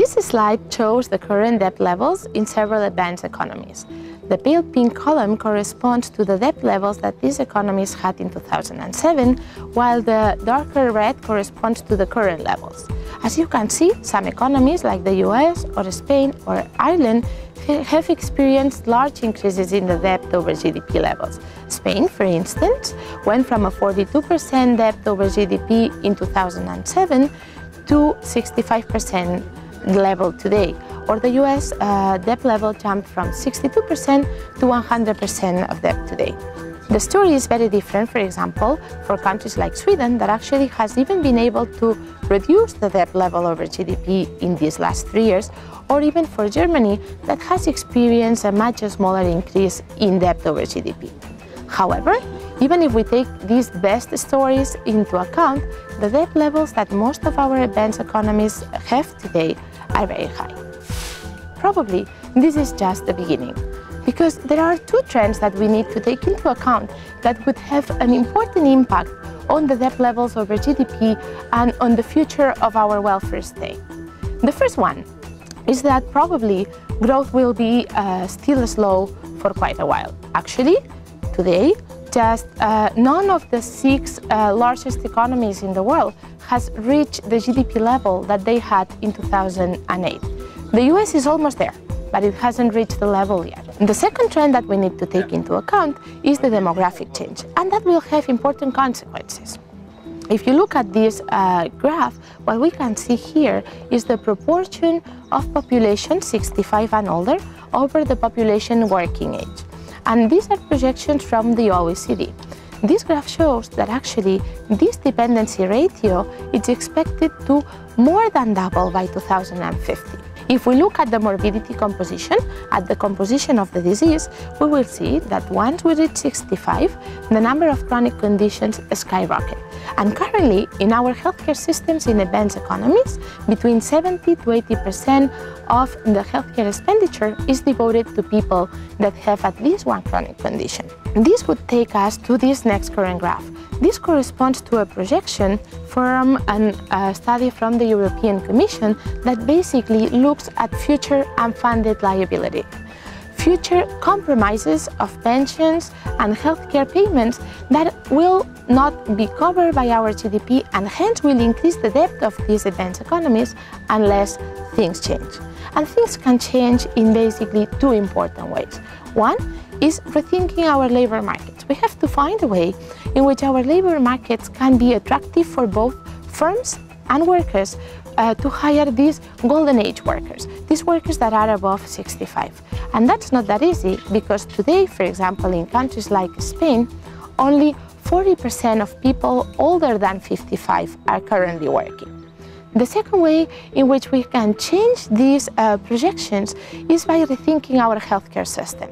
This slide shows the current debt levels in several advanced economies. The pale pink column corresponds to the debt levels that these economies had in 2007, while the darker red corresponds to the current levels. As you can see, some economies like the US or Spain or Ireland have experienced large increases in the debt over GDP levels. Spain, for instance, went from a 42% debt over GDP in 2007 to 65% level today, or the US debt level jumped from 62% to 100% of debt today. The story is very different, for example, for countries like Sweden that actually has even been able to reduce the debt level over GDP in these last 3 years, or even for Germany that has experienced a much smaller increase in debt over GDP. However, even if we take these best stories into account, the debt levels that most of our advanced economies have today are very high. Probably this is just the beginning, because there are two trends that we need to take into account that would have an important impact on the debt levels over GDP and on the future of our welfare state. The first one is that probably growth will be still slow for quite a while. Actually, today, just none of the 6 largest economies in the world has reached the GDP level that they had in 2008. The US is almost there, but it hasn't reached the level yet. The second trend that we need to take into account is the demographic change, and that will have important consequences. If you look at this graph, what we can see here is the proportion of population 65 and older over the population working age. And these are projections from the OECD. This graph shows that actually this dependency ratio is expected to more than double by 2050. If we look at the morbidity composition, at the composition of the disease, we will see that once we reach 65, the number of chronic conditions skyrocket. And currently, in our healthcare systems in advanced economies, between 70 to 80% of the healthcare expenditure is devoted to people that have at least one chronic condition. This would take us to this next current graph. This corresponds to a projection from a study from the European Commission that basically looks at future unfunded liability. Future compromises of pensions and healthcare payments that will not be covered by our GDP and hence will increase the debt of these advanced economies unless things change. And things can change in basically 2 important ways. One is rethinking our labor markets. We have to find a way in which our labor markets can be attractive for both firms and workers to hire these golden age workers, these workers that are above 65. And that's not that easy because today, for example, in countries like Spain, only 40% of people older than 55 are currently working. The second way in which we can change these projections is by rethinking our healthcare system.